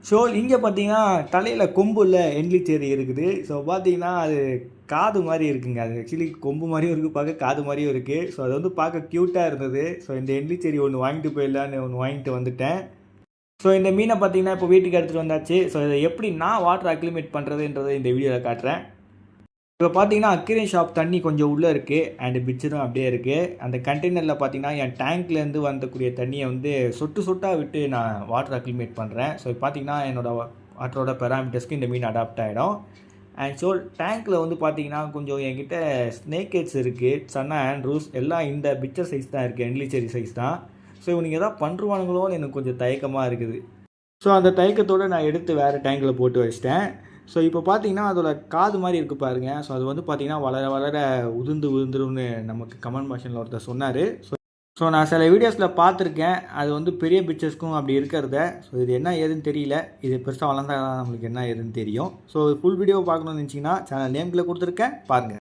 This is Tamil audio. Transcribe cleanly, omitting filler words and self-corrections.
ஸோ இங்கே பார்த்தீங்கன்னா தலையில் கொம்புள்ள எண்லிச்சேரி இருக்குது. ஸோ பார்த்தீங்கன்னா அது காது மாதிரி இருக்குங்க. அது ஆக்சுவலி கொம்பு மாதிரியும் இருக்குது, பார்க்க காது மாதிரியும் இருக்குது. ஸோ அது வந்து பார்க்க க்யூட்டாக இருந்தது. ஸோ இந்த எண்லிச்சேரி ஒன்று வாங்கிட்டு போயிடலான்னு ஒன்று வாங்கிட்டு வந்துட்டேன். ஸோ இந்த மீனை பார்த்தீங்கன்னா இப்போ வீட்டுக்கு எடுத்துகிட்டு வந்தாச்சு. ஸோ இதை எப்படி நான் வாட்டர் அக்ளிமேட் பண்ணுறதுன்றதை இந்த வீடியோவில் காட்டுறேன். இப்போ பார்த்தீங்கன்னா அக்வேரியம் ஷாப் தண்ணி கொஞ்சம் உள்ளே இருக்குது அண்டு பிச்சரும் அப்படியே இருக்குது. அந்த கண்டெய்னரில் பார்த்தீங்கன்னா என் டேங்க்லேருந்து வந்தக்கூடிய தண்ணியை வந்து சொட்டு சொட்டாக விட்டு நான் வாட்டர் அக்ளிமேட் பண்ணுறேன். ஸோ பார்த்தீங்கன்னா என்னோடய வாட்டரோட பெராமீட்டர்ஸ்க்கு இந்த மீன் அடாப்ட் ஆகிடும். அண்ட் ஸோ டேங்க்கில் வந்து பார்த்தீங்கன்னா கொஞ்சம் என்கிட்ட ஸ்னேக் ஹெட்ஸ் இருக்குது, சன்னா ஆண்ட்ரூஸ் எல்லாம் இந்த பிச்சர் சைஸ் தான் இருக்குது, எண்லிச்சேரி சைஸ் தான். ஸோ இவனுக்கு எதாவது பண்ணுருவானுங்களோன்னு எனக்கு கொஞ்சம் தயக்கமாக இருக்குது. ஸோ அந்த தயக்கத்தோடு நான் எடுத்து வேறு டேங்கில் போட்டு வச்சிட்டேன். ஸோ இப்போ பார்த்தீங்கன்னா அதோட காது மாதிரி இருக்குது பாருங்கள். ஸோ அது வந்து பார்த்தீங்கன்னா வளர வளர உதிர்ந்துரும்னு நமக்கு கமெண்ட் பாக்ஷனில் ஒருத்தர் சொன்னார். ஸோ நான் சில வீடியோஸில் பார்த்துருக்கேன், அது வந்து பெரிய பிக்சர்ஸ்க்கும் அப்படி இருக்கிறத. ஸோ இது என்ன ஏதுன்னு தெரியல, இது பெருசாக வளர்ந்தா தான் நம்மளுக்கு என்ன ஏதுன்னு தெரியும். ஸோ ஃபுல் வீடியோ பார்க்கணுன்னு நினச்சிங்கன்னா சேனல் நேம்கில் கொடுத்துருக்கேன், பாருங்கள்.